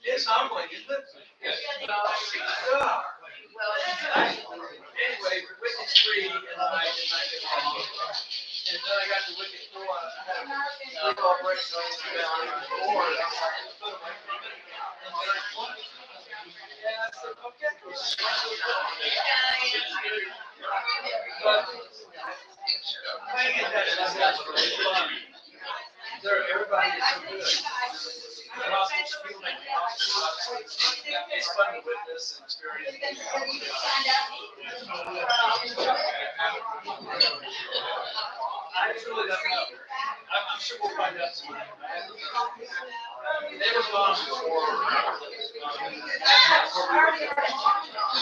It's humbling, isn't it? Anyway, wicket 3 and I did not get one. And then I got to wicket 4. I had a 3-ball break, so I was down on 4. And I was like, put away from it. And then I won. And I said, okay. But I get that. That's really fun. Everybody is so good. It's fun to witness and experience. I truly don't know. I'm sure we'll find out soon. They were gone before.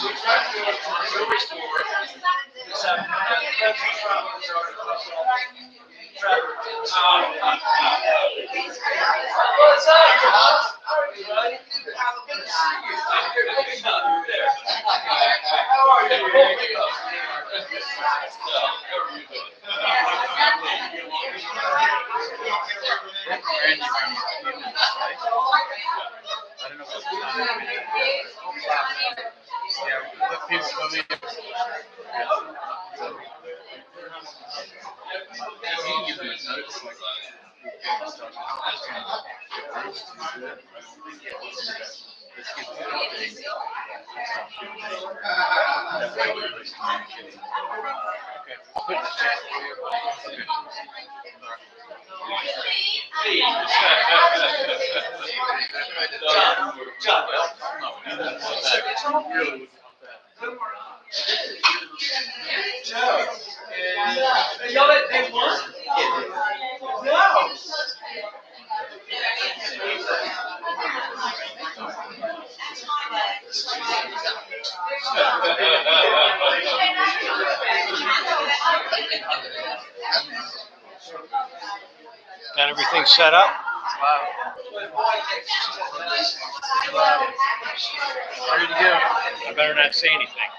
We tried to go up to the jewelry store. This happened. What's up, Josh? How are you, buddy? Good to see you. How are you? They won? No. Got everything set up? Wow. Ready to go. I better not say anything.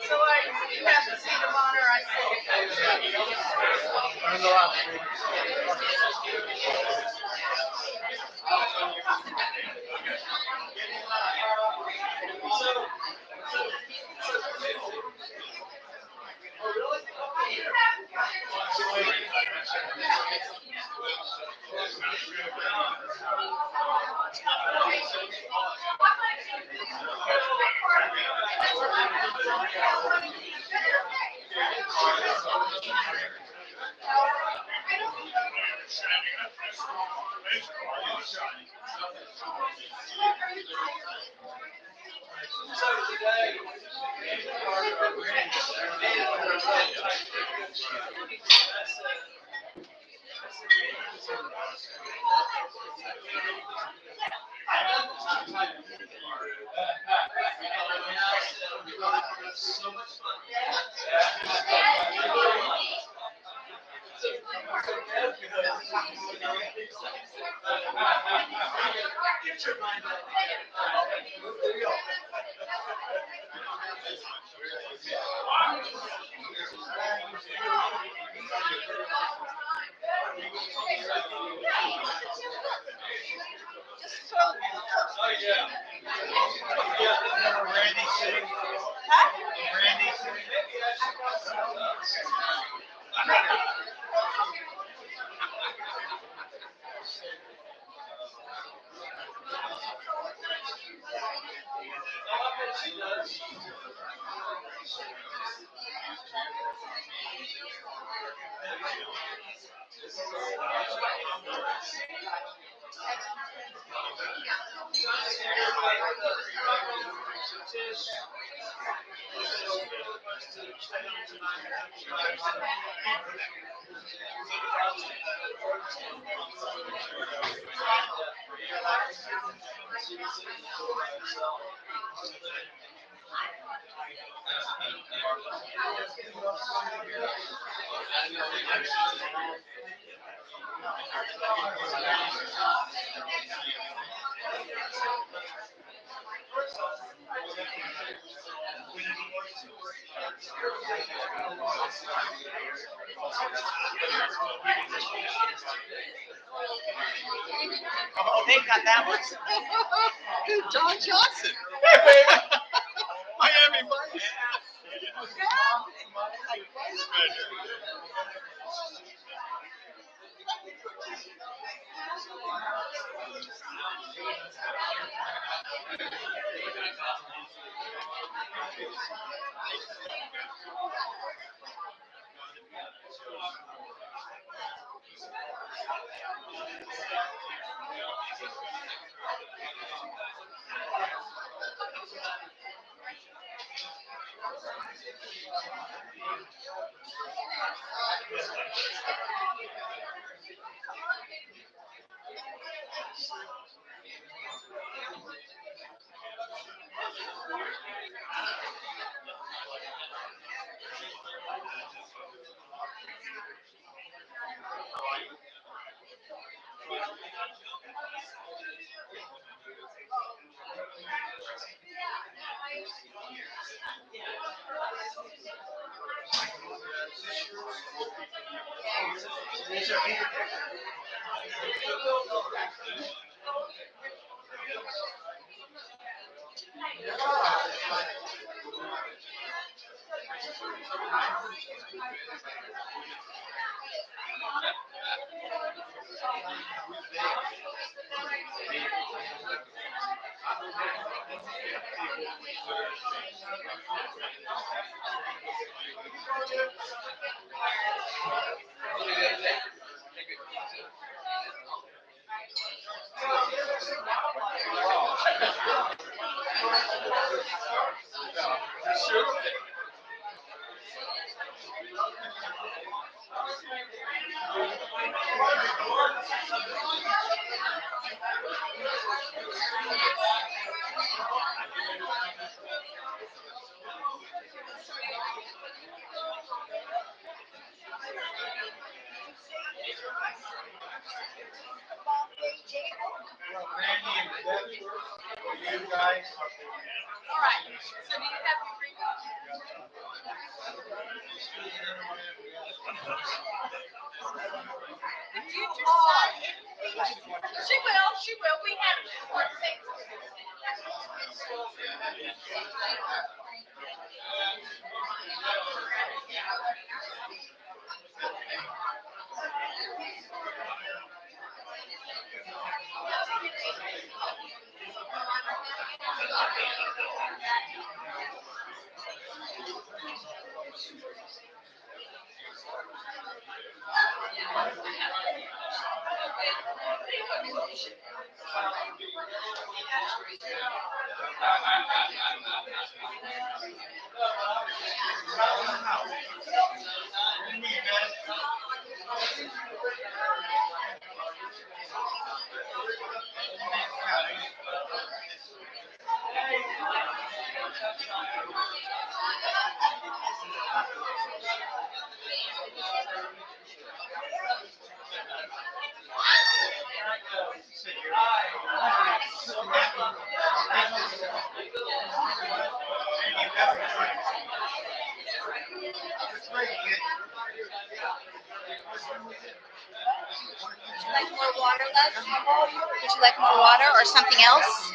So you have the seat of honor, I see. Oh, they got that one. John Johnson. Miami Vice. All right. So do you have your remote? The future son in Phoenix. She will. She will. We had one thing. Would you like more water, love? Would you like more water or something else?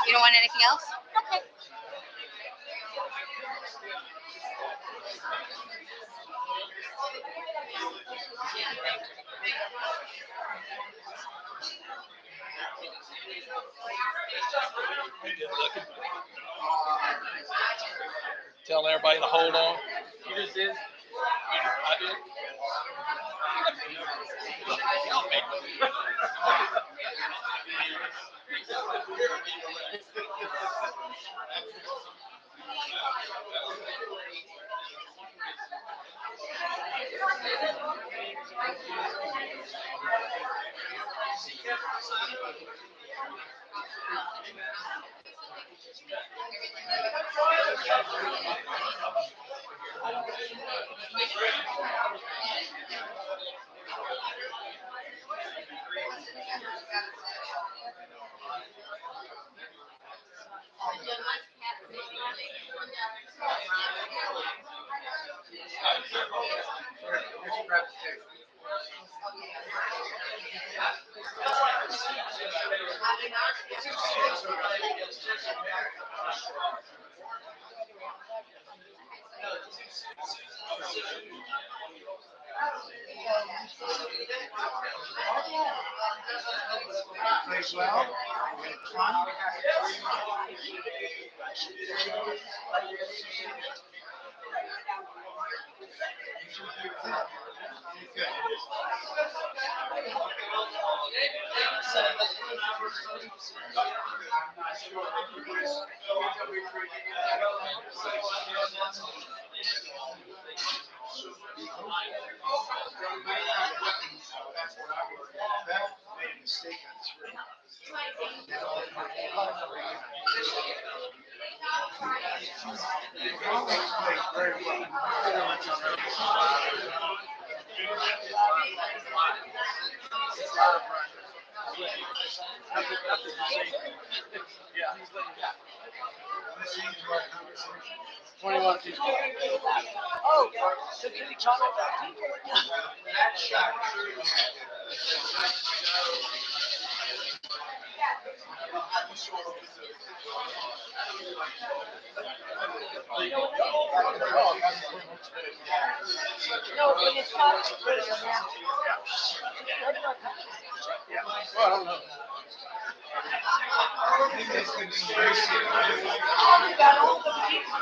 You don't want anything else? Okay. Telling everybody to hold on. You just did. Oh, no, when it's not. Well, I don't know. You got all the people.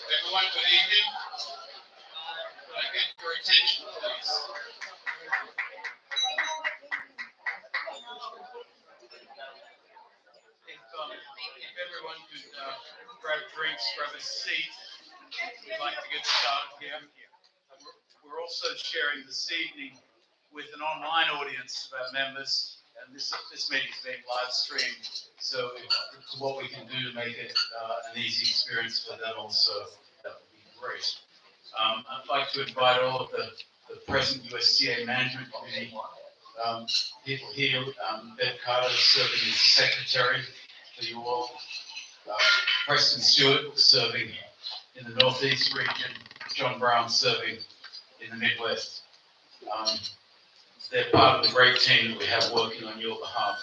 Everyone, good evening. Could I get your attention, please? If everyone could grab drinks, grab a seat, we'd like to get started here. We're also sharing this evening with an online audience of our members, and this meeting is being live streamed. So what we can do to make it an easy experience for them also, that would be great. I'd like to invite all of the present USCA management committee people here. Bev Carter is serving as secretary for you all. Preston Stewart serving in the Northeast region. John Brown serving in the Midwest. They're part of the great team that we have working on your behalf.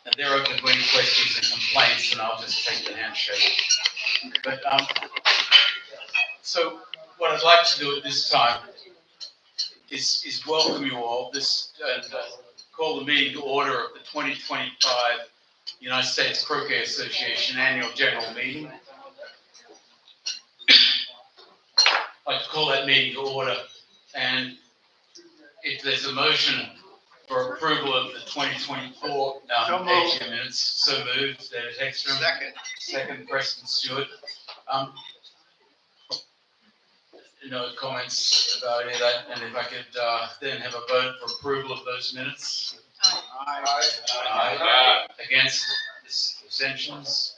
And they're open to any questions and complaints, and I'll just take the handshake. But so what I'd like to do at this time is welcome you all and call the meeting to order of the 2025 United States Croquet Association Annual General Meeting. I'd like to call that meeting to order, and if there's a motion for approval of the 2024 AGM minutes, so moved. David Hextrom. Second, Preston Stewart. No comments about any of that, and if I could then have a vote for approval of those minutes. Aye. Against? Abstentions?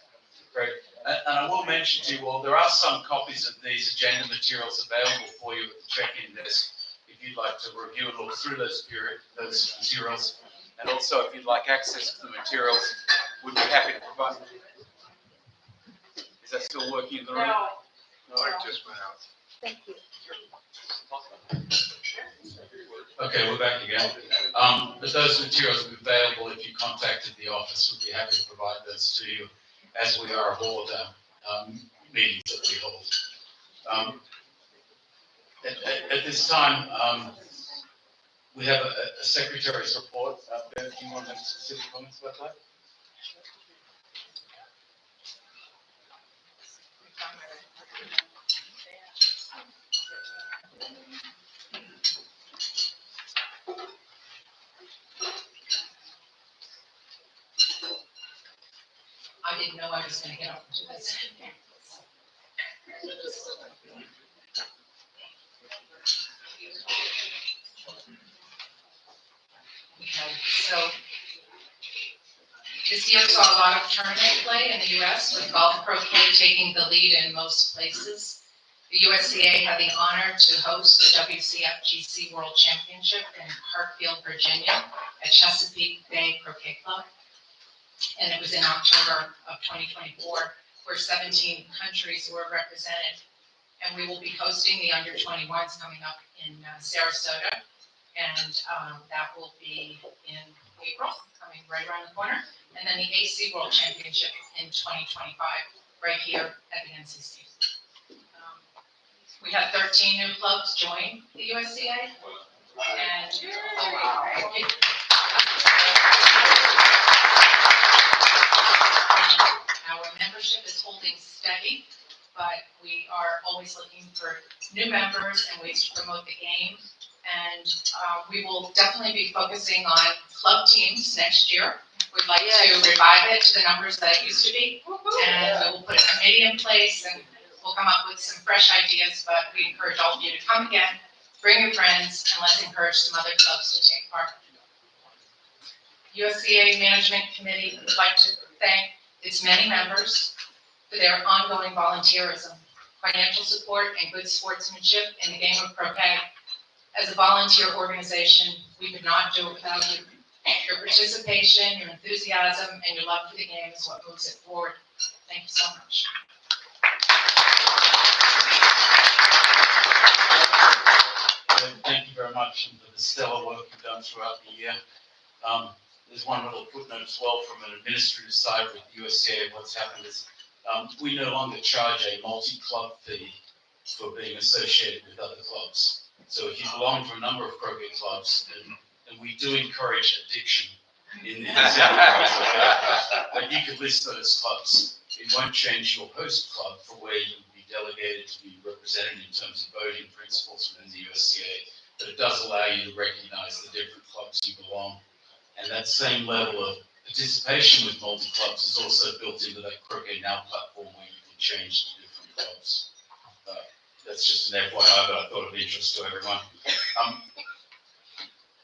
Great. And I will mention to you all, there are some copies of these agenda materials available for you at the check-in desk if you'd like to review and look through those materials. And also, if you'd like access to the materials, we'd be happy to provide. Is that still working in the room? No. Light just went out. Thank you. Okay, we're back again. But those materials will be available if you contacted the office. We'd be happy to provide those to you as we are all meetings that we hold. At this time, we have a secretary's report. Ben, do you want to make specific comments about that? didn't know I was gonna get up to this. Okay, so this year saw a lot of tournament play in the US, with golf pro play taking the lead in most places. The USCA had the honor to host the WCFGC World Championship in Hartfield, Virginia at Chesapeake Bay Croquet Club. And it was in October of 2024, where 17 countries were represented. And we will be hosting the under 21s coming up in Sarasota. And that will be in April, coming right around the corner. And then the AC World Championship in 2025, right here at the NCC. We had 13 new clubs join the USCA. And our membership is holding steady, but we are always looking for new members and ways to promote the game. And we will definitely be focusing on club teams next year. We'd like to revive it to the numbers that it used to be. And we will put a committee in place, and we'll come up with some fresh ideas, but we encourage all of you to come again, bring your friends, and let's encourage some other clubs to take part. USCA Management Committee would like to thank its many members for their ongoing volunteerism, financial support, and good sportsmanship in the game of croquet. As a volunteer organization, we could not do it without you. Your participation, your enthusiasm, and your love for the game is what moves it forward. Thank you so much. Thank you very much for the stellar work you've done throughout the year. There's one little footnote as well from an administrative side with USCA. What's happened is we no longer charge a multi-club fee for being associated with other clubs. So if you belong to a number of croquet clubs, and we do encourage addiction in the but you could list those clubs. It won't change your host club for where you will be delegated to be represented in terms of voting principles within the USCA, but it does allow you to recognize the different clubs you belong. And that same level of participation with multi-clubs is also built into that Croquet Now platform where you can change to different clubs. That's just an FYI, but I thought of interest to everyone.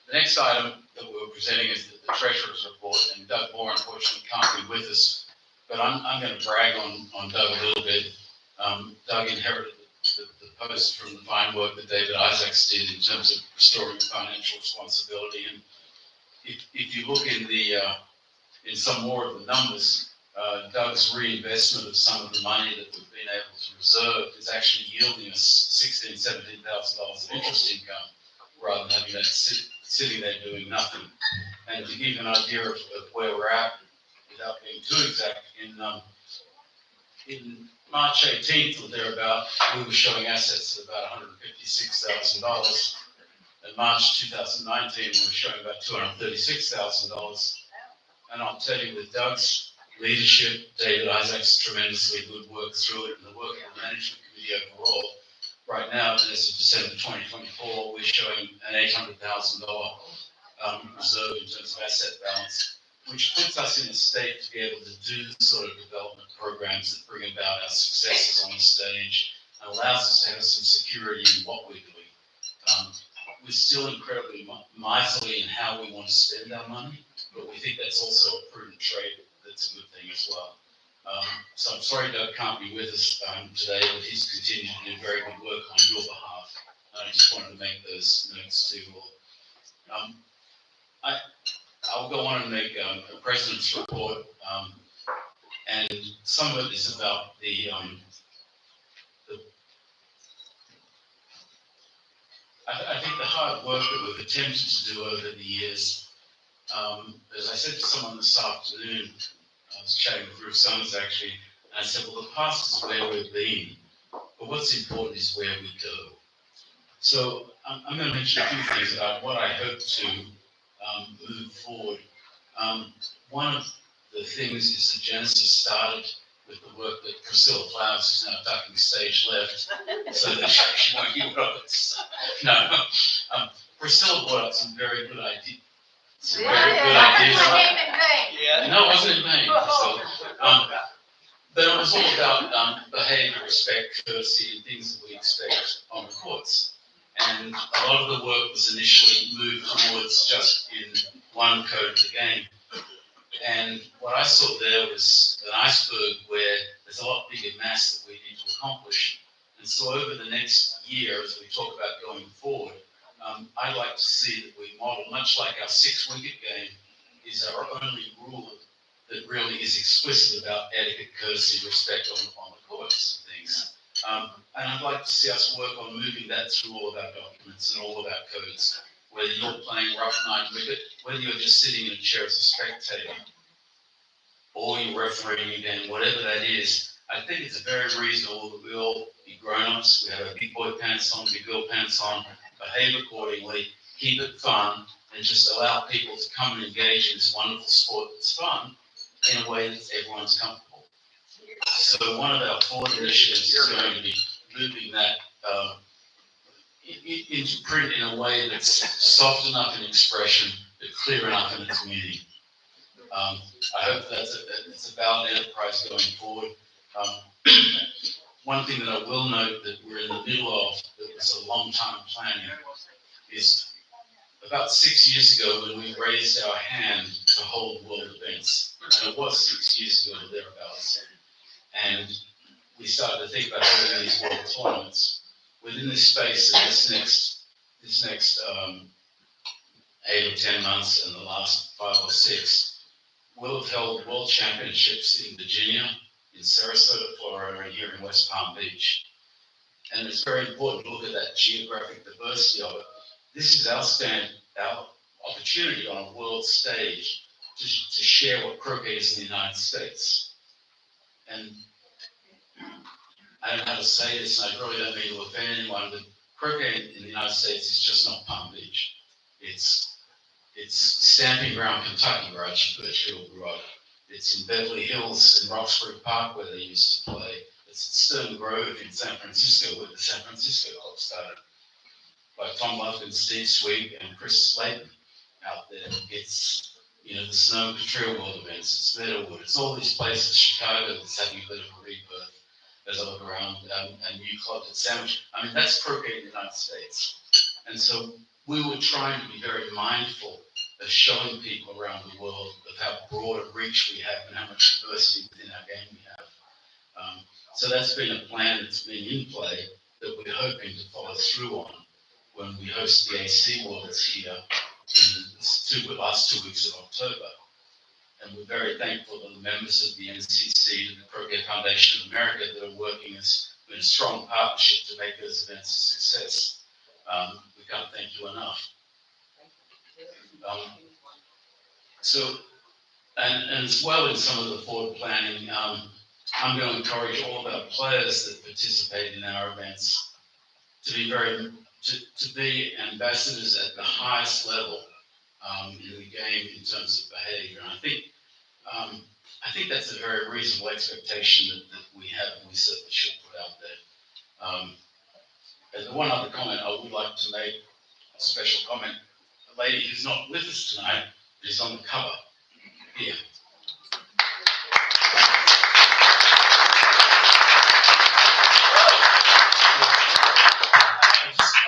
The next item that we're presenting is the Treasurer's Report, and Doug Moore unfortunately can't be with us, but I'm going to brag on Doug a little bit. Doug inherited the post from the fine work that David Isaacs did in terms of restoring financial responsibility. And if you look in some more of the numbers, Doug's reinvestment of some of the money that we've been able to reserve is actually yielding us $16,000, $17,000 of interest income, rather than having that sitting there doing nothing. And to give you an idea of where we're at, without being too exact, in March 18th or thereabout, we were showing assets of about $156,000. In March 2019, we were showing about $236,000. And I'll tell you, with Doug's leadership, David Isaac's tremendously good work through it, and the work of the management committee overall, right now, as of December 2024, we're showing an $800,000 reserve in terms of asset balance, which puts us in a state to be able to do the sort of development programs that bring about our successes on the stage and allows us to have some security in what we're doing. We're still incredibly miserly in how we want to spend our money, but we think that's also a prudent trade. That's a good thing as well. So I'm sorry Doug can't be with us today, but he's continued to do very good work on your behalf. I just wanted to make those notes to you all. I'll go on and make a president's report, and some of it is about I think the hard work that we've attempted to do over the years. As I said to someone this afternoon, I was chatting with Ruth Summers actually, and I said, well, the past is where we've been, but what's important is where we go. So I'm going to mention a few things about what I hope to move forward. One of the things is that Genesis started with the work that Priscilla Flowers is now ducking stage left, so that she won't hear what I was. No, Priscilla brought up some very good ideas. Some very good ideas. My name in vain. No, it wasn't in vain. So, lot of the work was initially moved towards just in one code of the game. And what I saw there was an iceberg where there's a lot bigger mass that we need to accomplish. And so over the next year, as we talk about going forward, I'd like to see that we model, much like our 6-wicket game is our only rule that really is explicit about etiquette, courtesy, respect on the courts and things. And I'd like to see us work on moving that through all of our documents and all of our codes. Whether you're playing rough 9-wicket, whether you're just sitting in a chair as a spectator, or you're refereeing a game, whatever that is, I think it's very reasonable that we all be grown-ups, we have our big boy pants on, big girl pants on, behave accordingly, keep it fun, and just allow people to come and engage in this wonderful sport that's fun in a way that everyone's comfortable. So one of our forward initiatives is going to be moving that into print in a way that's soft enough in expression, but clear enough in its meaning. I hope it's a valid enterprise going forward. One thing that I will note that we're in the middle of, that was a long time planning, is about 6 years ago when we raised our hand to hold world events, and it was 6 years ago or thereabouts, and we started to think about holding these world tournaments. Within this space of this next 8 or 10 months and the last 5 or 6, we'll have held world championships in Virginia, in Sarasota, Florida, and here in West Palm Beach. And it's very important to look at that geographic diversity of it. This is our opportunity on a world stage to share what croquet is in the United States. And I don't know how to say this, and I really don't mean to offend anyone, but croquet in the United States is just not Palm Beach. It's Stamping Ground, Kentucky, where Archie Birchfield grew up. It's in Beverly Hills in Roxbury Park, where they used to play. It's at Stern Grove in San Francisco, where the San Francisco Club started, by Tom Lufkin, Steve Sweet, and Chris Slayton out there. It's, the Sonoma Patrol World events, it's Meadowwood, it's all these places, Chicago, that's having a bit of a rebirth as I look around, and new clubs at Sandwich. I mean, that's croquet in the United States. And so we were trying to be very mindful of showing people around the world of how broad a reach we have and how much diversity within our game we have. So that's been a plan that's been in play that we're hoping to follow through on when we host the AC Worlds here in the last 2 weeks of October. And we're very thankful to the members of the NCC, to the Croquet Foundation of America, that are working in a strong partnership to make those events a success. We can't thank you enough. And as well in some of the forward planning, I'm going to encourage all of our players that participate in our events to be ambassadors at the highest level in the game in terms of behavior. And I think that's a very reasonable expectation that we have, and we certainly should put out there. And the one other comment I would like to make, a special comment, a lady who's not with us tonight, but is on the cover here.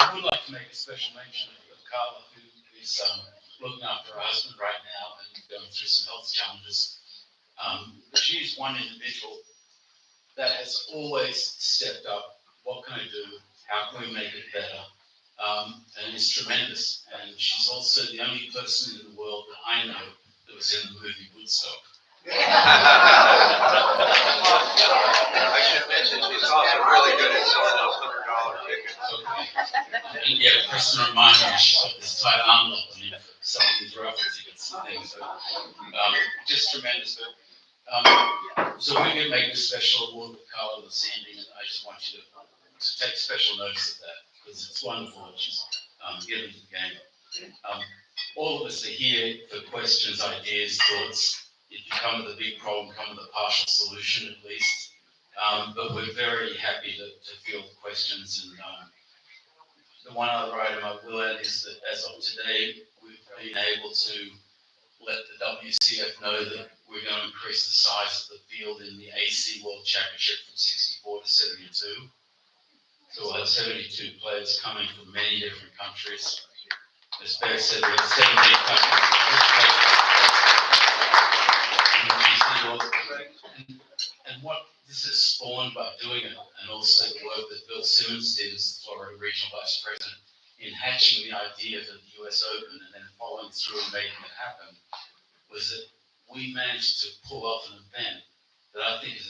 I would like to make a special mention of Carla, who is looking after her husband right now and going through some health challenges. She's one individual that has always stepped up. What can I do? How can we make it better? And it's tremendous. And she's also the only person in the world that I know that was in the movie Woodstock. I should mention she's also really good at selling those $100 tickets. Okay. And yeah, Kristen reminded me she's got this tight arm up and some of these raffle tickets and things. So, just tremendous. But, so we're going to make this special award with Carla this evening, and I just want you to take special notice of that, because it's wonderful that she's given to the game. All of us are here for questions, ideas, thoughts. If you come with a big problem, come with a partial solution at least. But we're very happy to field questions. And the one other item I will add is that as of today, we've been able to let the WCF know that we're going to increase the size of the field in the AC World Championship from 64 to 72. So we'll have 72 players coming from many different countries. As Bear said, we have 17 countries. And what this has spawned by doing it, and also the work that Bill Simmons did as the Florida Regional Vice President in hatching the idea for the US Open and then following through and making it happen, was that we managed to pull off an event that I think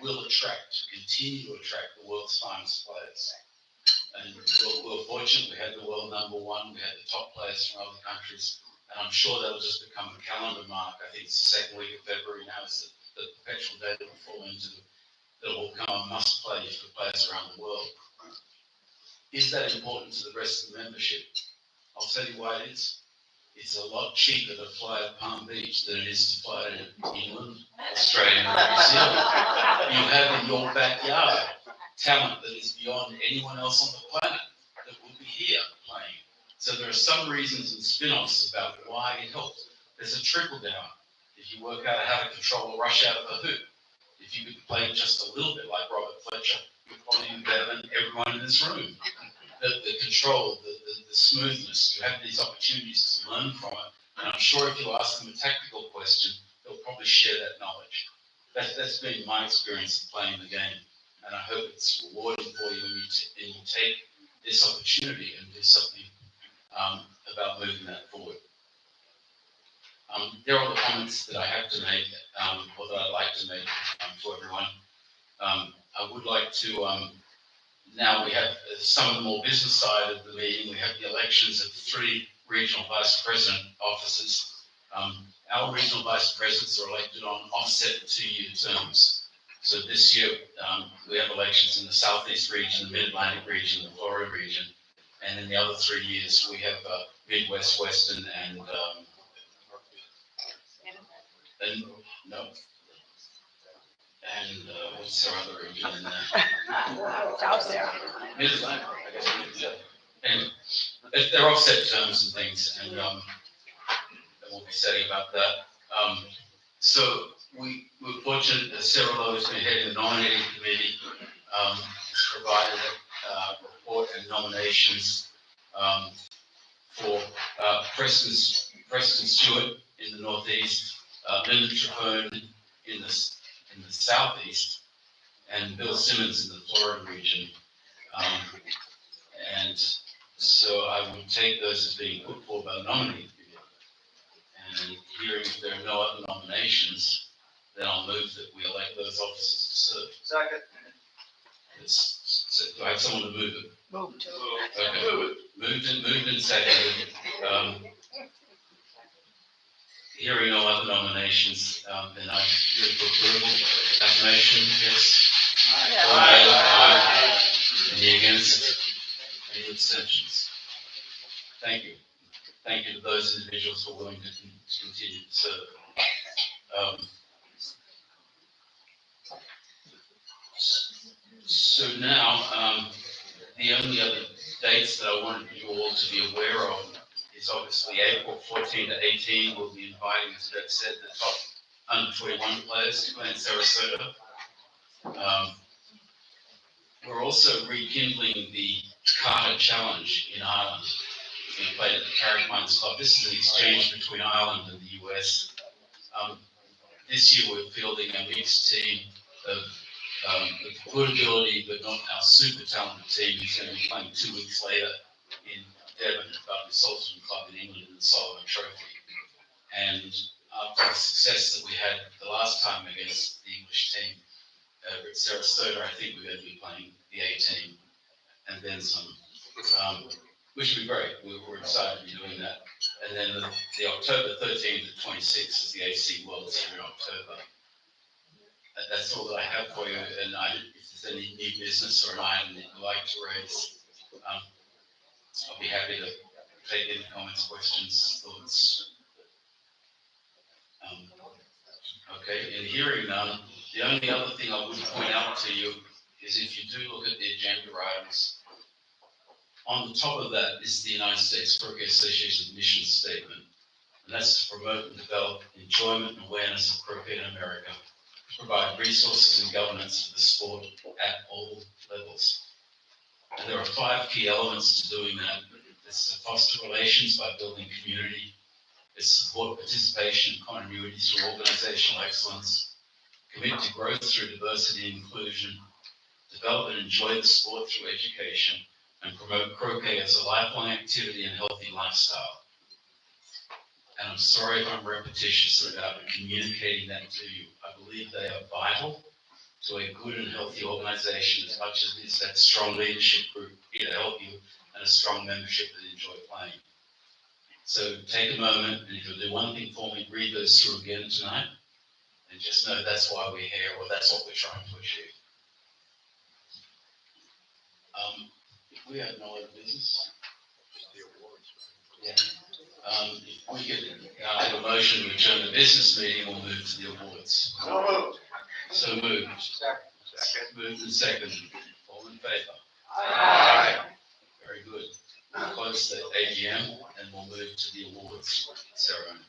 will continue to attract the world's finest players. And we're fortunate, we had the world number one, we had the top players from other countries, and I'm sure that'll just become a calendar mark. I think it's the second week of February now is the perpetual date that will fall into that will become a must play for players around the world. Is that important to the rest of the membership? I'll tell you why it is. It's a lot cheaper to fly to Palm Beach than it is to fly to England, Australia, and New Zealand. You have in your backyard talent that is beyond anyone else on the planet that will be here playing. So there are some reasons and spin-offs about why it helps. There's a trickle down. If you work out how to control a rush out of a hoop, if you could play just a little bit like Robert Fletcher, you'd probably be better than everyone in this room. The control, the smoothness, you have these opportunities to learn from it. And I'm sure if you ask them a tactical question, they'll probably share that knowledge. That's been my experience of playing the game. And I hope it's rewarding for you when you take this opportunity and do something about moving that forward. There are the comments that I have to make, or that I'd like to make to everyone. I would like to, now we have some of the more business side of the meeting. We have the elections of 3 regional vice president offices. Our regional vice presidents are elected on offset 2-year terms. So this year, we have elections in the Southeast region, the Mid-Atlantic region, the Florida region. And in the other 3 years, we have Midwest, Western, and no. And what's our other region in there? South there. Mid-Atlantic, I guess. Yeah. And they're offset terms and things, and we'll be setting about that. So we're fortunate that Sarah Lowe has been heading the nominating committee, has provided a report and nominations for Preston Stewart in the Northeast, Linda Trapone in the Southeast, and Bill Simmons in the Florida region. And so I would take those as being put forward by the nominating committee. And hearing if there are no other nominations, then I'll move that we elect those officers to serve. Second. So do I have someone to move it? Moved. Okay. Moved and seconded. Hearing no other nominations, then I move for approval. Affirmation, yes. All in favor? Aye. Any against? Any abstentions? Thank you. Thank you to those individuals who are willing to continue to serve. So now, the only other dates that I wanted you all to be aware of is obviously April 14 to 18. We'll be inviting, as Beck said, the top under 21 players to play in Sarasota. We're also rekindling the Carter Challenge in Ireland. We played at the Carrick Mines Club. This is an exchange between Ireland and the US. This year we're fielding a mixed team of good ability, but not our super talented team who's going to be playing 2 weeks later in Devon at Buckley Salterton Club in England in the Sullivan Trophy. And after the success that we had the last time against the English team at Sarasota, I think we're going to be playing the A team and then some, which would be great. We're excited to be doing that. And then the October 13th to 26th is the AC Worlds here in October. That's all that I have for you. And if there's any new business or an item that you'd like to raise, I'll be happy to take any comments, questions, thoughts. Okay, in hearing none, the only other thing I would point out to you is if you do look at the agenda items, on the top of that is the United States Croquet Association mission statement. And that's to promote and develop enjoyment and awareness of croquet in America, to provide resources and governance for the sport at all levels. And there are 5 key elements to doing that. It's to foster relations by building community. It's support participation and continuity through organizational excellence. Commit to growth through diversity and inclusion. Develop and enjoy the sport through education. And promote croquet as a lifelong activity and healthy lifestyle. And I'm sorry if I'm repetitious about communicating that to you. I believe they are vital to a good and healthy organization as much as it is that strong leadership group here to help you and a strong membership that enjoy playing. So take a moment, and if you'll do one thing for me, read those through again tonight, and just know that's why we're here, or that's what we're trying to achieve. If we have no other business. Yeah. If we could have a motion to adjourn the business meeting, we'll move to the awards. So moved. So moved. Second. Moved and seconded. All in favor? Aye. Very good. We'll close the AGM and we'll move to the awards ceremony.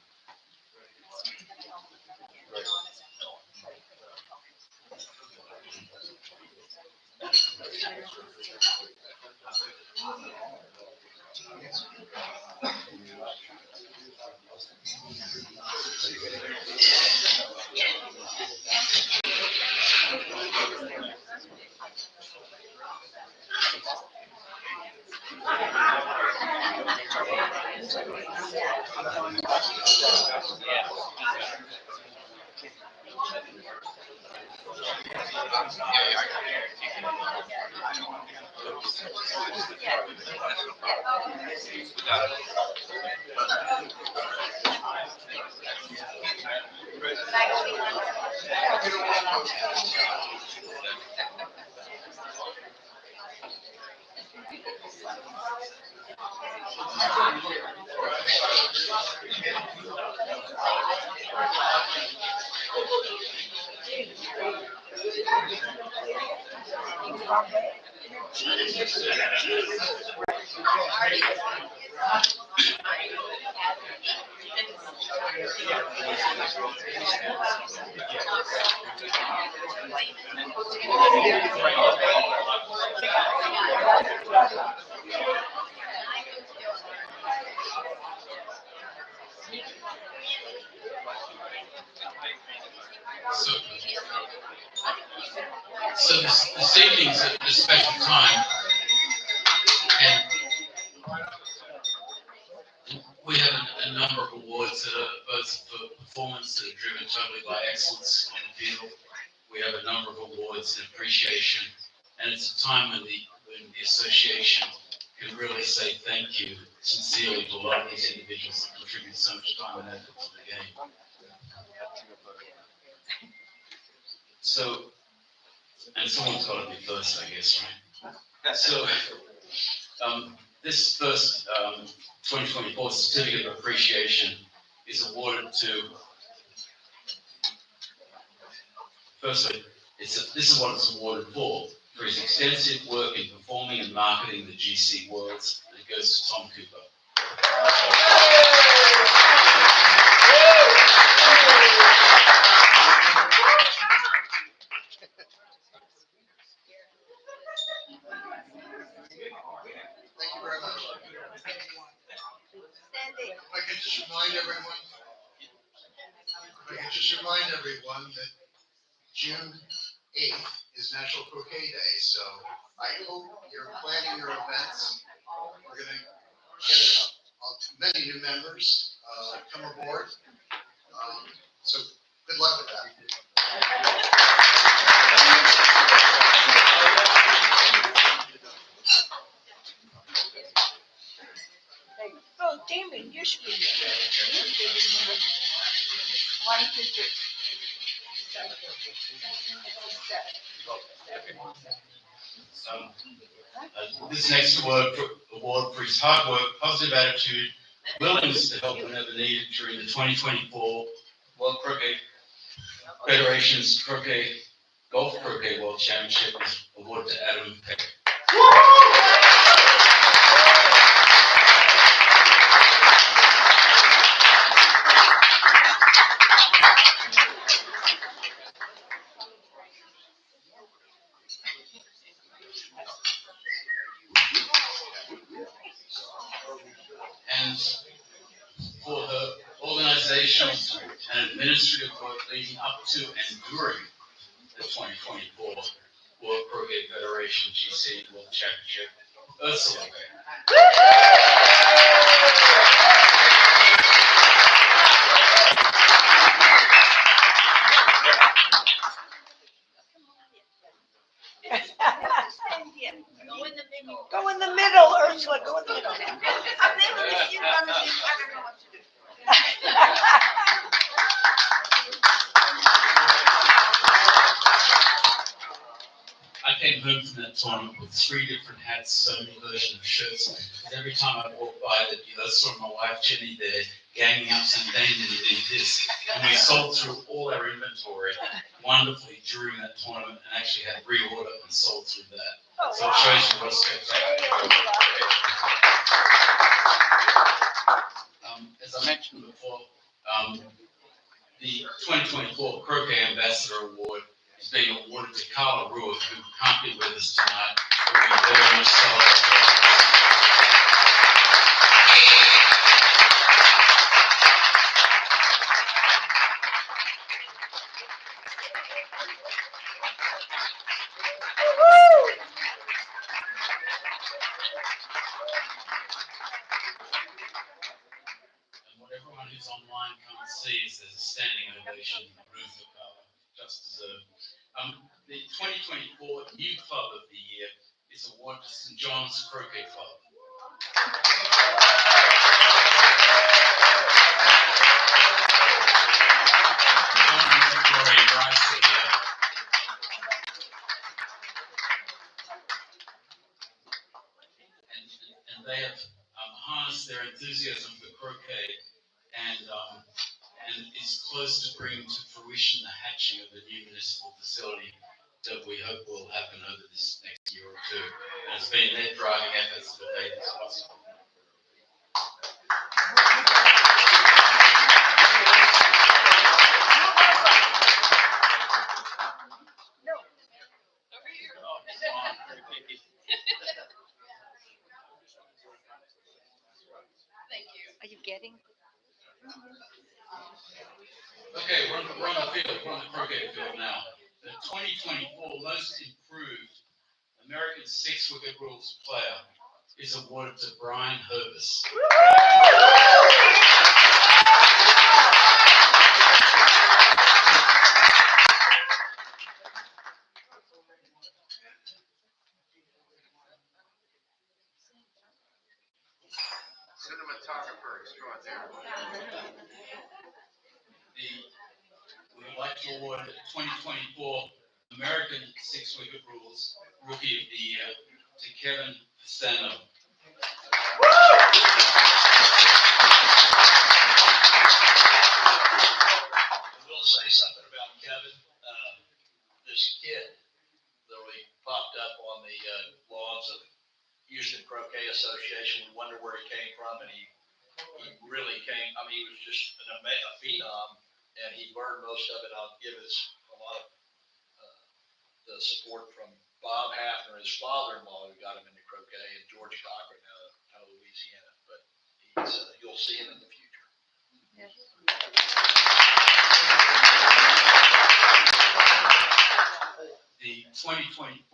So this evening's a special time, and we have a number of awards that are both for performance that are driven totally by excellence on the field. We have a number of awards and appreciation, and it's a time when the association can really say thank you sincerely to a lot of these individuals that contribute so much time and effort to the game. So, and someone's got to be first, I guess, right? So, this first 2024 Certificate of Appreciation is awarded to, firstly, this is what it's awarded for his extensive work in performing and marketing the GC Worlds, and it goes to Tom Cooper. Thank you very much. If I could just remind everyone that June 8th is National Croquet Day, so I hope you're planning your events. We're gonna get many new members, come aboard. So good luck with that. Oh, Damon, you should be here. One, two, three. This next award for his hard work, positive attitude, willingness to help whenever needed during the 2024 World Croquet Federation's Golf Croquet World Championship is awarded to Adam Peck. and for her organizational and administrative work leading up to and during the 2024 World Croquet Federation GC World Championship, Ursula. Go in the middle, Ursula, go in the middle. I'm thinking if you run this, I don't know what to do. I came home from that tournament with 3 different hats, so many versions of shirts. And every time I walked by, I saw my wife Jenny there, ganging up some danger to do this. And we sold through all our inventory wonderfully during that tournament and actually had reorder and sold through that. So it shows you what a spectacular. As I mentioned before, the 2024 Croquet Ambassador Award is being awarded to Carla Ruick, who can't be with us tonight. We're very much celebrating. And what everyone who's online can't see is there's a standing ovation in the room for Carla, just deserved. The 2024 New Club of the Year is awarded to St. John's Croquet Club. And they have harnessed their enthusiasm for croquet and is close to bringing to fruition the hatching of the new municipal facility that we hope will happen over this next year or two. And it's been their driving efforts that made this possible. Are you getting? Okay, we're on the field, we're on the croquet field now. The 2024 Most Improved American 6-Wicket Rules Player is awarded to Brian Herbis. Cinematographer extraordinaire. We would like to award the 2024 American 6-Wicket Rules Rookie of the Year to Kevin Fasano. I will say something about Kevin. This kid that we popped up on the lawns of the Houston Croquet Association. We wondered where he came from, and he really came. I mean, he was just a phenom, and he learned most of it. I'll give us a lot of the support from Bob Hafner, his father-in-law, who got him into croquet, and George Cochran out of Louisiana. But you'll see him in the future. Yes. The 2024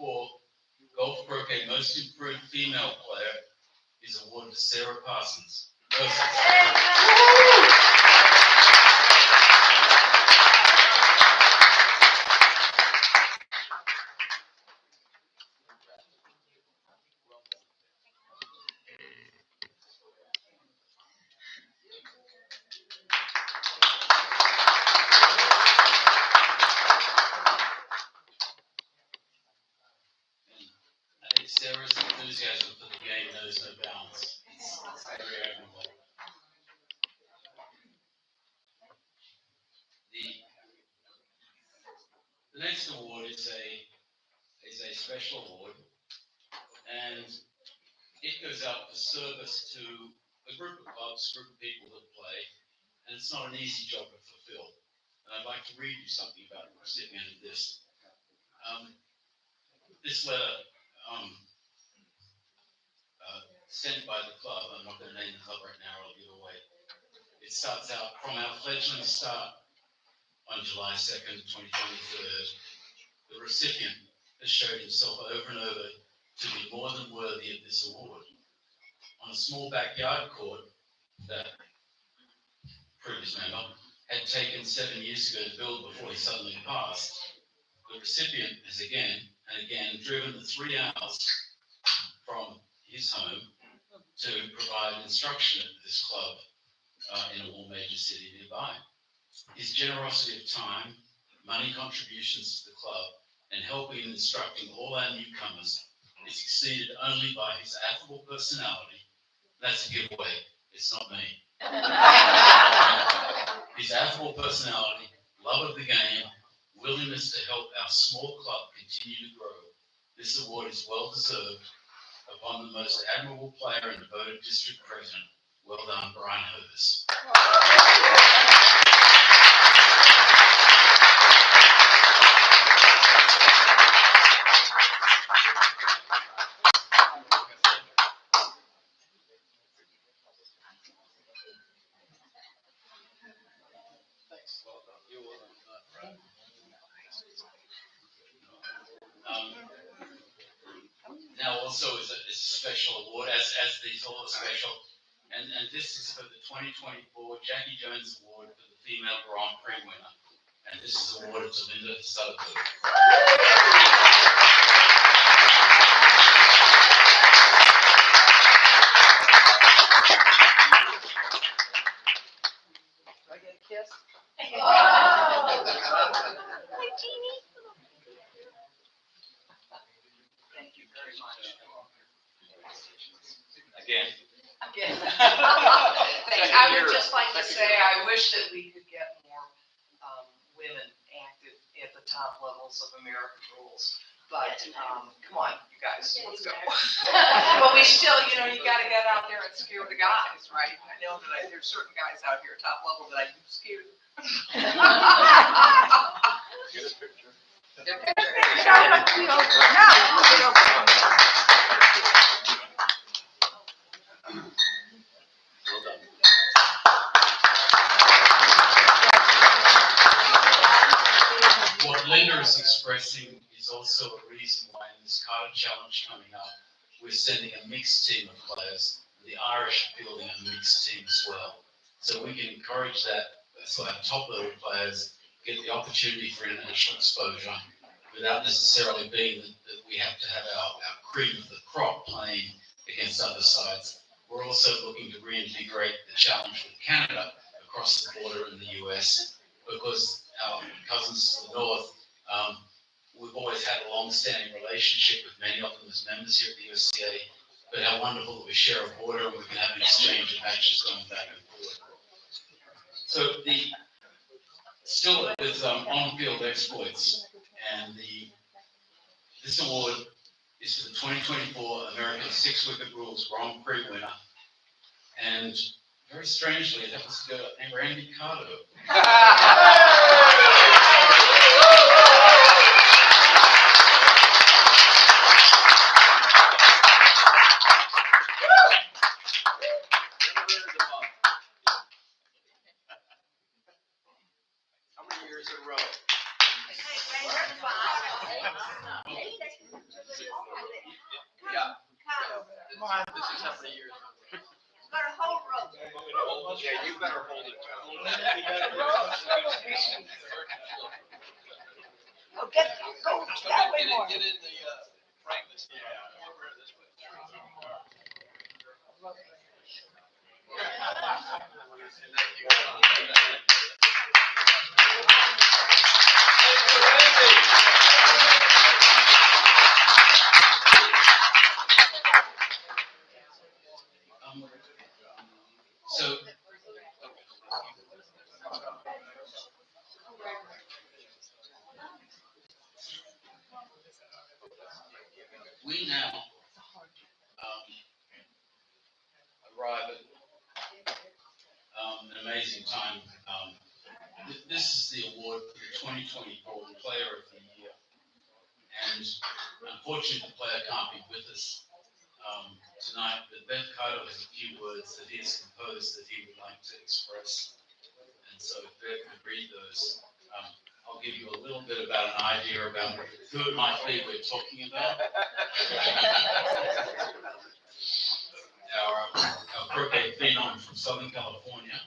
Golf Croquet Most Improved Female Player is awarded to Sarah Parsons. I think Sarah's enthusiasm for the game knows no bounds. It's very admirable. The next award is a special award, and it goes out for service to a group of clubs, group of people that play, and it's not an easy job to fulfill. And I'd like to read you something about the recipient of this. This letter sent by the club. I'm not going to name the club right now, I'll give it away. It starts out from our fledgling start on July 2nd, 2023. The recipient has showed himself over and over to be more than worthy of this award. On a small backyard court that previous member had taken 7 years ago to build before he suddenly passed, the recipient has again and again driven the 3 hours from his home to provide instruction at this club in a more major city nearby. His generosity of time, money contributions to the club, and helping and instructing all our newcomers is exceeded only by his affable personality. That's a giveaway, it's not me. His affable personality, love of the game, willingness to help our small club continue to grow. This award is well deserved upon the most admirable player and devoted district president. Well done, Brian Hovis. Now also is a special award, as these all are special, and this is for the 2024 Jackie Jones Award for the female Grand Prix winner, and this is awarded to Linda Sutherland. Do I get a kiss? Thank you very much. Again. Again. Thanks. I would just like to say, I wish that we could get more women active at the top levels of American rules. But, come on, you guys, let's go. But we still, you gotta get out there and scare the guys, right? I know that there's certain guys out here, top level, that I do scare. Get a picture. What Linda is expressing is also a reason why in this Carter Challenge coming up, we're sending a mixed team of players. The Irish are fielding a mixed team as well. So we can encourage that, so our top level players get the opportunity for international exposure without necessarily being that we have to have our cream of the crop playing against other sides. We're also looking to reinvigorate the challenge with Canada across the border in the US, because our cousins to the north, we've always had a long-standing relationship with many of them as members here at the USCA, but how wonderful that we share a border and we can have an exchange of matches going back and forth. So still with on-field exploits, and this award is for the 2024 American 6-Wicket Rules Grand Prix winner, and very strangely, it happens to go to Randy Carter. How many years in a row? Yeah. This is how many years. Yeah, you better hold it. Oh, go that way more. Get in the frame this. Yeah. Over this way. So we now arrive at an amazing time. This is the award for the 2024 Player of the Year, and unfortunately the player can't be with us tonight, but Ben Carter has a few words that he has composed that he would like to express. And so if Ben could read those, I'll give you a little bit about an idea about who it might be we're talking about. Our croquet phenom from Southern California.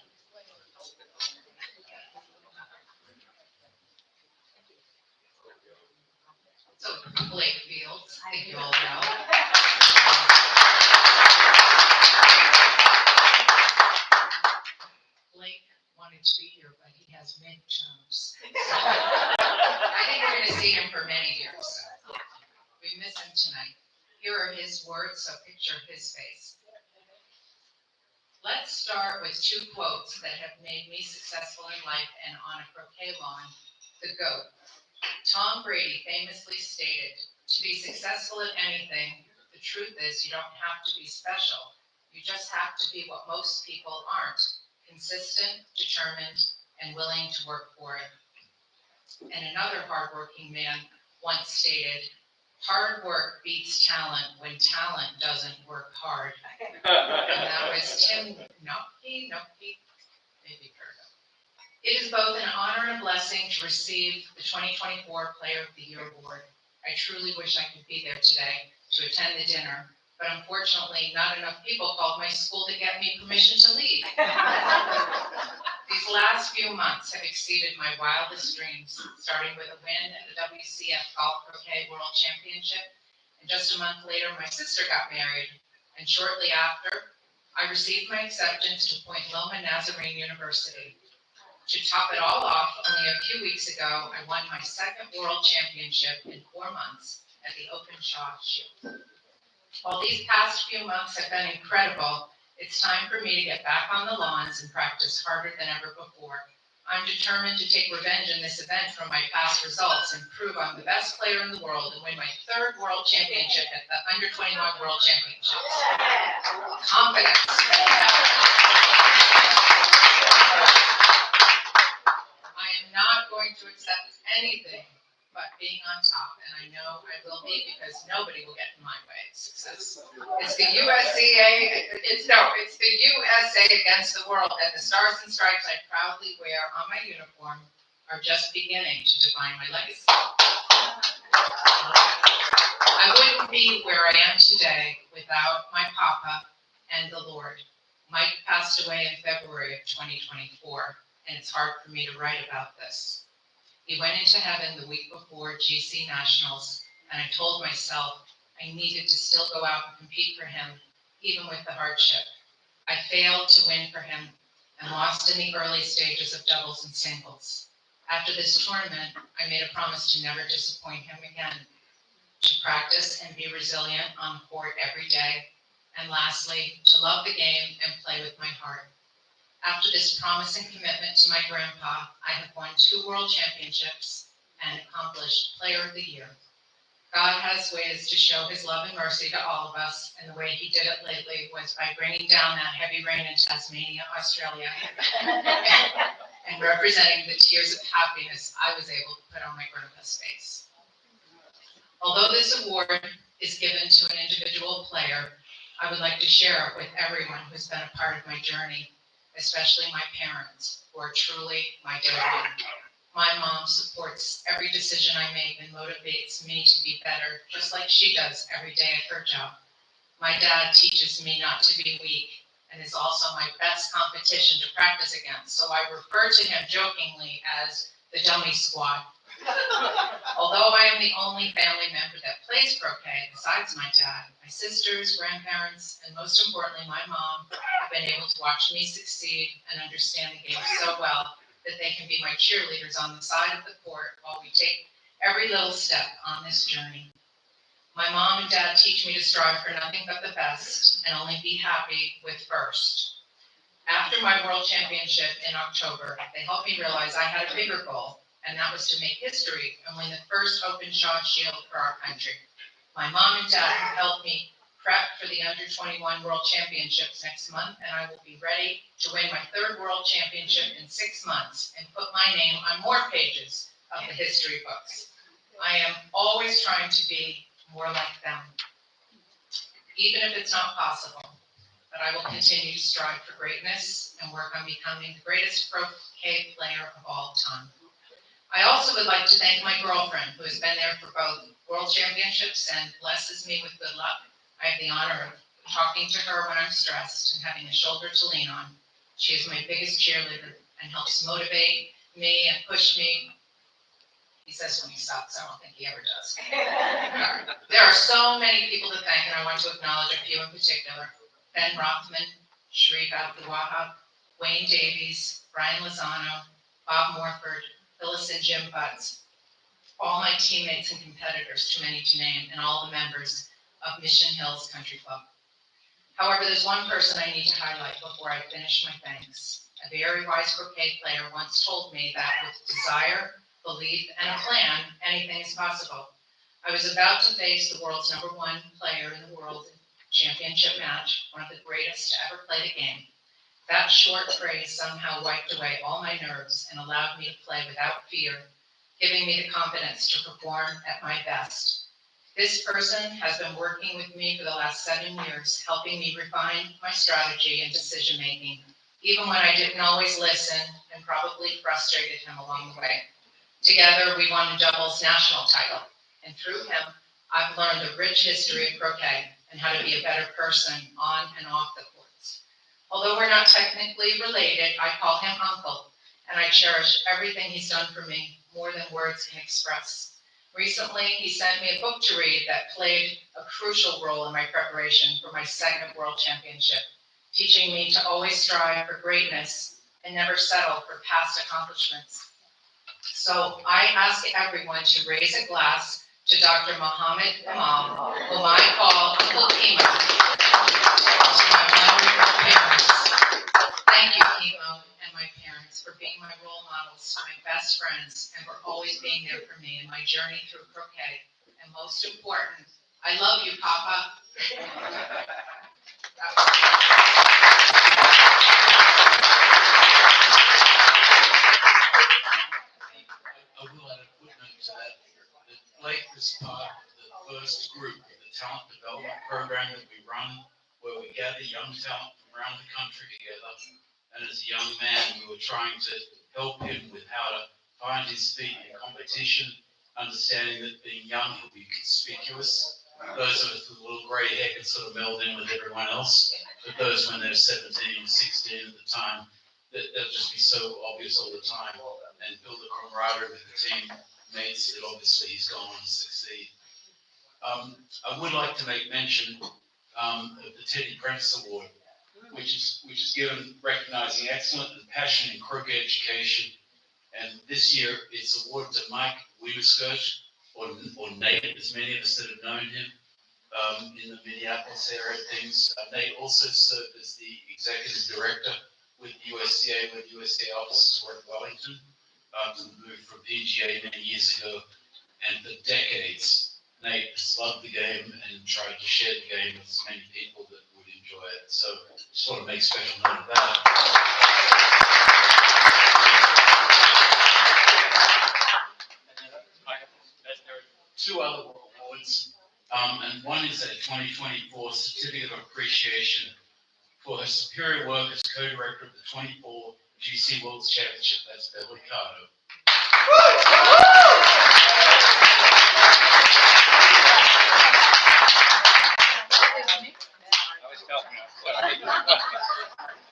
So Blake Fields, I think you all know. Blake wanted to be here, but he has midterms. I think we're going to see him for many years. We miss him tonight. Here are his words, so picture his face. Let's start with two quotes that have made me successful in life and on a croquet lawn. The GOAT. Tom Brady famously stated, to be successful at anything, the truth is you don't have to be special. You just have to be what most people aren't, consistent, determined, and willing to work for it. And another hardworking man once stated, hard work beats talent when talent doesn't work hard. And that was Tim Nocky, maybe heard of. It is both an honor and a blessing to receive the 2024 Player of the Year Award. I truly wish I could be there today to attend the dinner, but unfortunately not enough people called my school to get me permission to leave. These last few months have exceeded my wildest dreams, starting with a win at the WCF Golf Croquet World Championship, and just a month later my sister got married, and shortly after, I received my acceptance to Point Loma Nazarene University. To top it all off, only a few weeks ago, I won my second world championship in 4 months at the Openshaw Shield. While these past few months have been incredible, it's time for me to get back on the lawns and practice harder than ever before. I'm determined to take revenge in this event from my past results and prove I'm the best player in the world and win my third world championship at the Under 21 World Championships. Confidence. I am not going to accept anything but being on top, and I know I will be because nobody will get in my way of success. It's the USCA, it's the USA against the world, and the stars and stripes I proudly wear on my uniform are just beginning to define my legacy. I wouldn't be where I am today without my papa and the Lord. Mike passed away in February of 2024, and it's hard for me to write about this. He went into heaven the week before GC Nationals, and I told myself I needed to still go out and compete for him, even with the hardship. I failed to win for him and lost in the early stages of doubles and singles. After this tournament, I made a promise to never disappoint him again, to practice and be resilient on the court every day, and lastly, to love the game and play with my heart. After this promise and commitment to my grandpa, I have won 2 world championships and accomplished Player of the Year. God has ways to show his love and mercy to all of us, and the way he did it lately was by bringing down that heavy rain in Tasmania, Australia, and representing the tears of happiness I was able to put on my grandpa's face. Although this award is given to an individual player, I would like to share it with everyone who's been a part of my journey, especially my parents, who are truly my day one. My mom supports every decision I make and motivates me to be better, just like she does every day at her job. My dad teaches me not to be weak and is also my best competition to practice against, so I refer to him jokingly as the dummy squad. Although I am the only family member that plays croquet besides my dad, my sisters, grandparents, and most importantly my mom have been able to watch me succeed and understand the game so well that they can be my cheerleaders on the side of the court while we take every little step on this journey. My mom and dad teach me to strive for nothing but the best and only be happy with first. After my world championship in October, they helped me realize I had a bigger goal, and that was to make history and win the first Openshaw Shield for our country. My mom and dad have helped me prep for the Under 21 World Championships next month, and I will be ready to win my third World Championship in 6 months and put my name on more pages of the history books. I am always trying to be more like them. even if it's not possible. But I will continue to strive for greatness and work on becoming the greatest croquet player of all time. I also would like to thank my girlfriend, who has been there for both World Championships and blesses me with good luck. I have the honor of talking to her when I'm stressed and having a shoulder to lean on. She is my biggest cheerleader and helps motivate me and push me. He says when he stops, I don't think he ever does. There are so many people to thank, and I want to acknowledge a few in particular. Ben Rothman, Sharif Abdul-Wahab, Wayne Davies, Brian Lozano, Bob Morford, Phyllis and Jim Butts, all my teammates and competitors, too many to name, and all the members of Mission Hills Country Club. However, there's one person I need to highlight before I finish my thanks. A very wise croquet player once told me that with desire, belief, and a plan, anything is possible. I was about to face the world's #1 player in the world championship match, one of the greatest to ever play the game. That short phrase somehow wiped away all my nerves and allowed me to play without fear, giving me the confidence to perform at my best. This person has been working with me for the last 7 years, helping me refine my strategy and decision-making, even when I didn't always listen and probably frustrated him along the way. Together, we won the doubles national title, and through him, I've learned the rich history of croquet and how to be a better person on and off the courts. Although we're not technically related, I call him Uncle, and I cherish everything he's done for me more than words can express. Recently, he sent me a book to read that played a crucial role in my preparation for my 2nd World Championship, teaching me to always strive for greatness and never settle for past accomplishments. So I ask everyone to raise a glass to Dr. Muhammad Kamal, whom I call Uncle Kimo, to my wonderful parents. Thank you, Kimo, and my parents for being my role models, my best friends, and for always being there for me in my journey through croquet. And most important, I love you, Papa. I will add a footnote to that. That Blake was part of the first group of the talent development program that we run, where we gather young talent from around the country together. And as a young man, we were trying to help him with how to find his feet in competition, understanding that being young, he'll be conspicuous. Those of us with a little grey hair can sort of meld in with everyone else. But those when they're 17 or 16 at the time, they'll just be so obvious all the time and build a camaraderie with the teammates that obviously he's gone on to succeed. I would like to make mention of the Teddy Prentice Award, which is given recognizing excellent and passion in croquet education. And this year it's awarded to Mike Wienerskirt, or Nate, as many of us that have known him in the Minneapolis area things. Nate also served as the executive director with USCA when USCA offices were at Wellington. Moved from PGA many years ago, and for decades, Nate has loved the game and tried to share the game with as many people that would enjoy it. So just want to make special note of that. And then there are 2 other awards, and one is a 2024 Certificate of Appreciation for her superior work as co-director of the 24 GC World Championship. That's Beverly Cardo.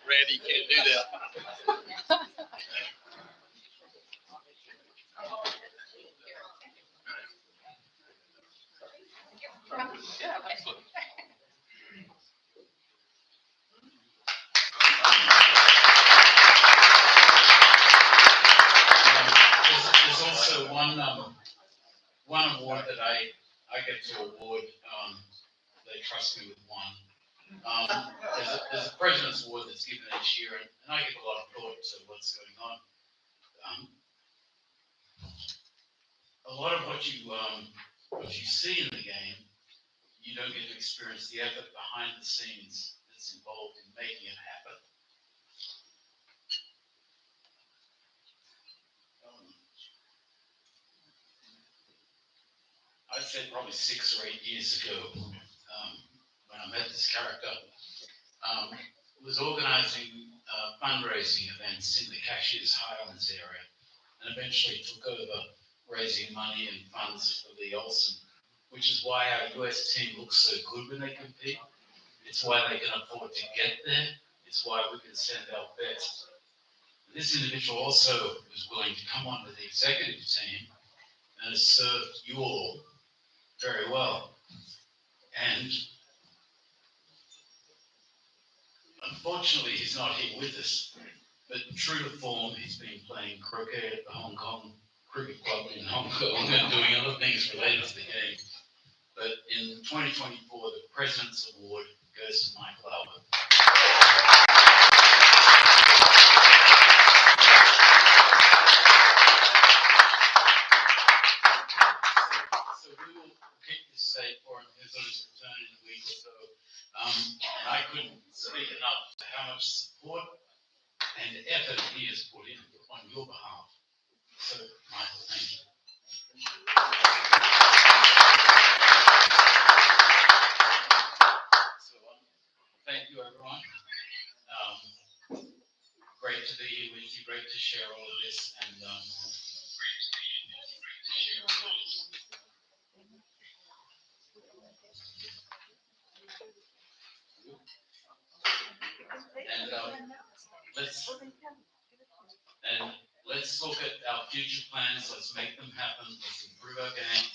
Randy, you can't do that. There's also one award that I get to award. They trust me with one. There's a President's Award that's given each year, and I give a lot of thought to what's going on. A lot of what you see in the game, you don't get to experience the effort behind the scenes that's involved in making it happen. I'd say probably 6 or 8 years ago, when I had this character, was organising fundraising events in the Cashiers Highlands area, and eventually took over raising money and funds for the Olsen, which is why our US team looks so good when they compete. It's why they can afford to get there. It's why we can send our best. This individual also was willing to come on with the executive team and has served you all very well. And unfortunately, he's not here with us, but true to form, he's been playing croquet at the Hong Kong Cricket Club in Hong Kong and doing other things related to the game. But in 2024, the President's Award goes to Michael Albert. So we will keep this safe for him. He's on his return in a week or so. And I couldn't speak enough to how much support and effort he has put in on your behalf. So, Michael, thank you. So, thank you, everyone. Great to be here with you. Great to share all of this. And let's look at our future plans. Let's make them happen. Let's improve our game.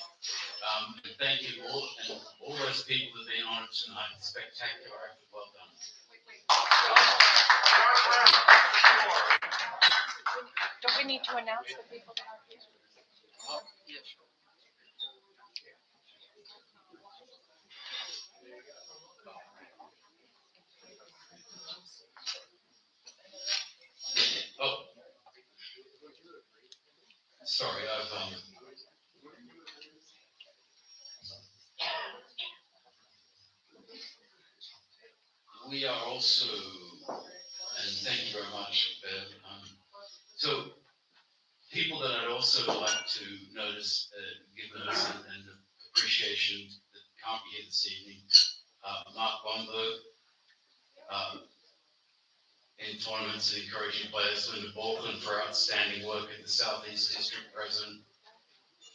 And thank you all those people that have been honored tonight. Spectacular effort. Well done. Don't we need to announce the people that are here? Oh, yes. Oh, sorry, we are also, and thank you very much, Bev. So, people that I'd also like to notice, give notice and appreciation that can't be here this evening. Mark Bomberg, in tournaments and encouraging players. Linda Balkland for outstanding work at the Southeast District President.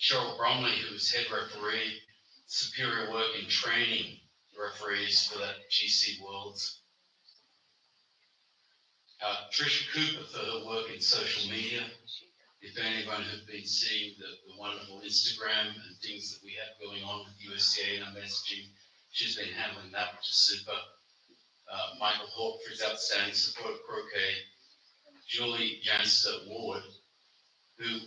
Cheryl Bromley, who is head referee, superior work in training referees for that GC Worlds. Tricia Cooper for her work in social media. If anyone had been seeing the wonderful Instagram and things that we have going on with USCA and our messaging, she's been handling that, which is super. Michael Hawke for his outstanding support of croquet. Julie Janster Ward, who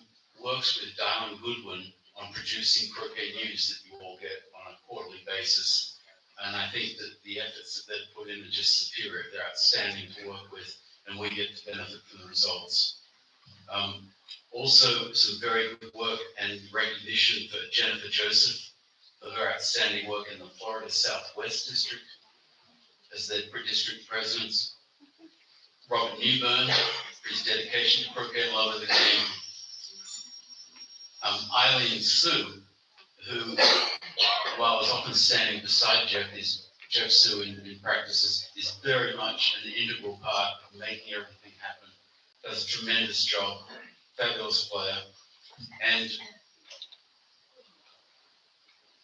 works with Darren Goodwin on producing croquet news that you all get on a quarterly basis. And I think that the efforts that they've put in are just superior. They're outstanding to work with, and we get to benefit from the results. Also, some very good work and recognition for Jennifer Joseph for her outstanding work in the Florida Southwest District as their district president. Robert Newburn for his dedication to croquet and love of the game. Eileen Sue, who, while I was often standing beside Jeff Sue in practice, is very much an integral part of making everything happen. Does a tremendous job, fabulous player. And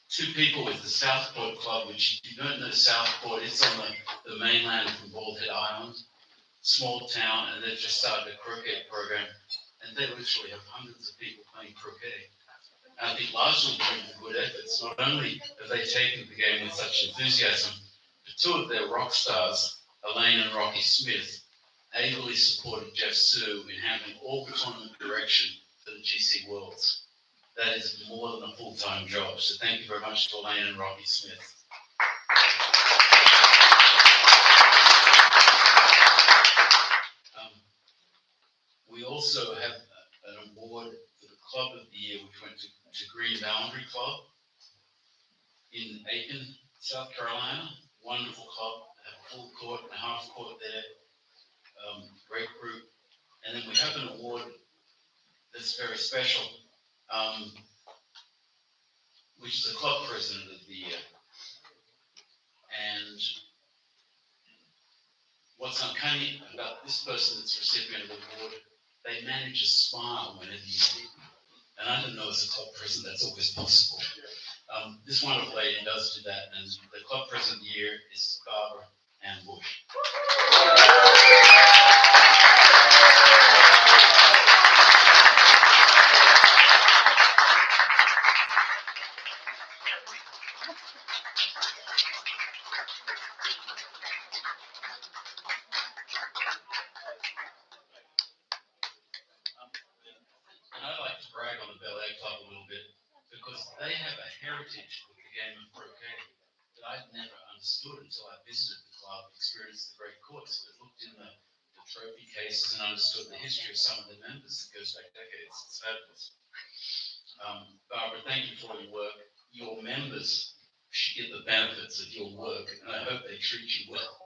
two people with the Southport Club, which if you don't know Southport, it's on the mainland from Bald Head Island, small town, and they've just started a croquet program, and they literally have hundreds of people playing croquet. And I think largely due to good efforts, not only have they taken the game with such enthusiasm, but two of their rock stars, Elaine and Rocky Smith, ably supported Jeff Sue in handling all the tournament direction for the GC Worlds. That is more than a full-time job. So thank you very much to Elaine and Rocky Smith. We also have an award for the Club of the Year, which went to Green Boundary Club in Aiken, South Carolina. Wonderful club, have a full court and a half court there. Great group. And then we have an award that's very special, which is the Club President of the Year. And what's uncanny about this person that's recipient of the award, they manage a smile whenever you see them. And I don't know as a club president that's always possible. This wonderful lady does do that, and the club president of the year is Barbara Ann Bush. And I'd like to brag on the Bel Air Club a little bit because they have a heritage with the game of croquet that I'd never understood until I visited the club, experienced the great courts, but looked in the trophy cases and understood the history of some of the members that goes back decades. It's fabulous. Barbara, thank you for your work. Your members should get the benefits of your work, and I hope they treat you well.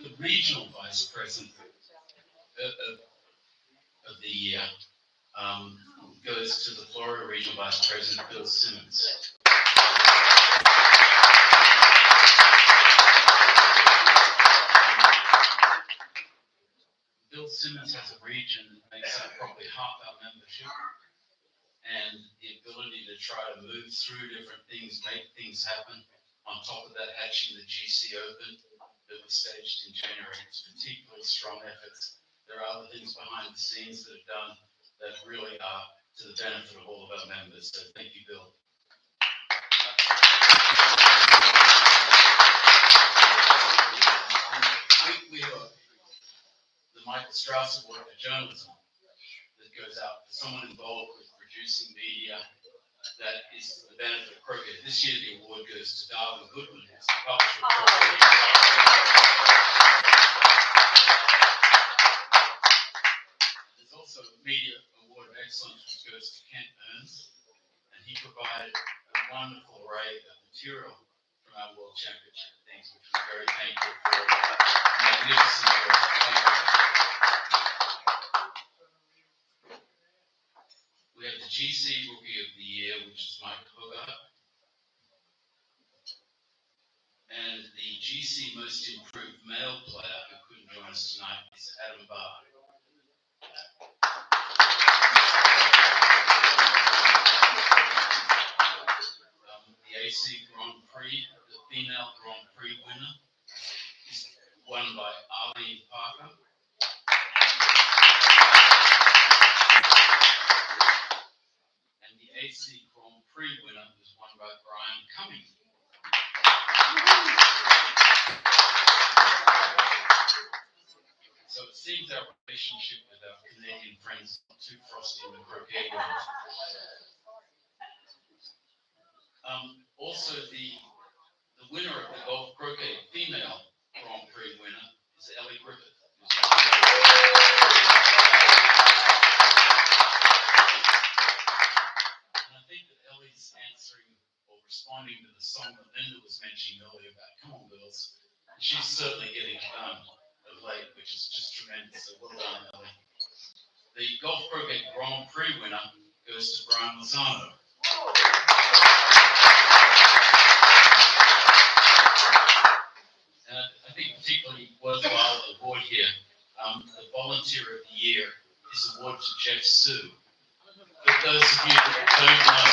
The regional vice president of the year goes to the Florida Regional Vice President, Bill Simmons. Bill Simmons has a region that makes up probably half our membership, and the ability to try to move through different things, make things happen. On top of that, hatching the GC Open that was staged in January, it's particularly strong efforts. There are other things behind the scenes that are done that really are to the benefit of all of our members. So thank you, Bill. We have the Michael Strauss Award for Journalism that goes out to someone involved with producing media that is to the benefit of croquet. This year the award goes to Darwin Goodwin, who's the publisher of croquet. There's also a Media Award of Excellence which goes to Kent Ernst, and he provided a wonderful array of material from our World Championship things, which we're very thankful for. Magnificent work. Thank you. We have the GC Rookie of the Year, which is Mike Hogarth. And the GC Most Improved Male Player, who couldn't join us tonight, is Adam Barr. The AC Grand Prix, the female Grand Prix winner, is won by Arlene Parker. And the AC Grand Prix winner was won by Brian Cummings. So it seems our relationship with our Canadian friends is not too frosty in the croquet world. Also, the winner of the golf croquet female Grand Prix winner is Ellie Griffith. And I think that Ellie's answering or responding to the song that Linda was mentioning earlier about "Come On Girls." And she's certainly getting it done of late, which is just tremendous. So well done, Ellie. The golf croquet Grand Prix winner goes to Brian Lozano. And I think particularly worthwhile award here, the Volunteer of the Year is awarded to Jeff Sue. For those of you that don't know,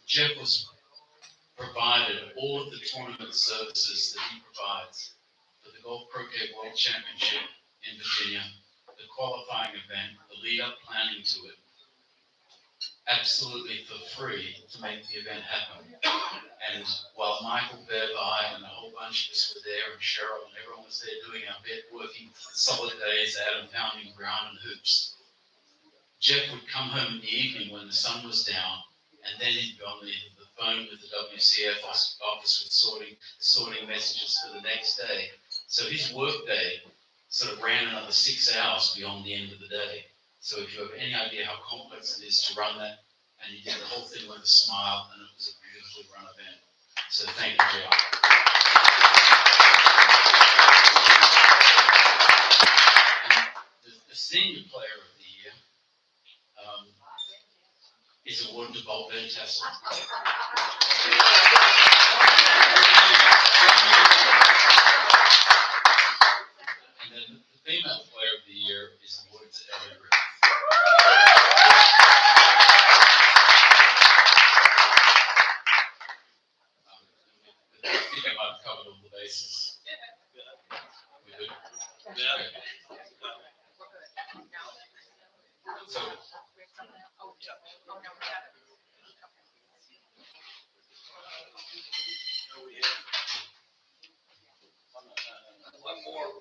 Jeff was provided all of the tournament services that he provides for the Golf Croquet World Championship in Virginia, the qualifying event, the lead-up planning to it, absolutely for free to make the event happen. And while Michael, Bev, I, and a whole bunch of us were there, and Cheryl, and everyone was there doing our bit, working solid days out and pounding ground and hoops, Jeff would come home in the evening when the sun was down, and then he'd be on the phone with the WCF office with sorting messages for the next day. So his work day sort of ran another 6 hours beyond the end of the day. So if you have any idea how complex it is to run that, and he did the whole thing with a smile, and it was a beautifully run event. So thank you, Jeff. Senior Player of the Year is awarded to Bolt Van Tassel. And then the Female Player of the Year is awarded to Ellie Griffith. I think I might have covered all the bases. We're good. Yeah. So,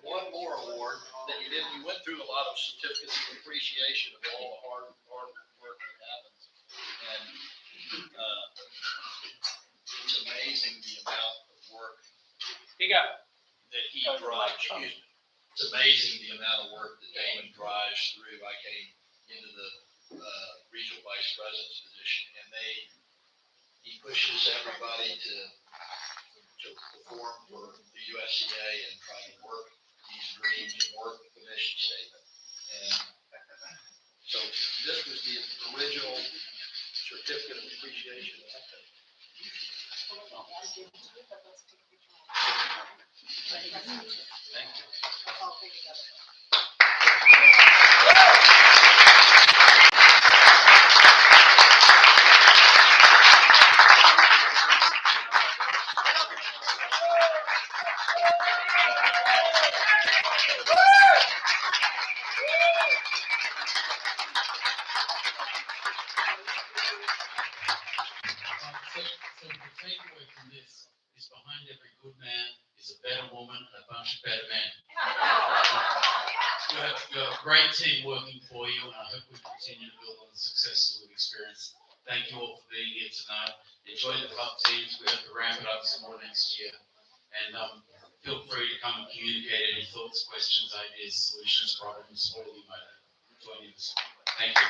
One more award that you did. You went through a lot of certificates of appreciation of all the hard work that happens. And, it's amazing the amount of work that he drives. Excuse me. It's amazing the amount of work that Damon drives through. I came into the, regional vice president's position and he pushes everybody to perform for the USCA and try to work these dreams and work the mission statement. And so this was the original certificate of appreciation. thank you. So the takeaway from this is behind every good man is a better woman and a bunch of better men. You have a great team working for you, and I hope we continue to build on the successes we've experienced. Thank you all for being here tonight. Enjoy the club teams. We hope to ramp it up some more next year. And feel free to come and communicate any thoughts, questions, ideas, solutions, problems, all you might have. Join us. Thank you.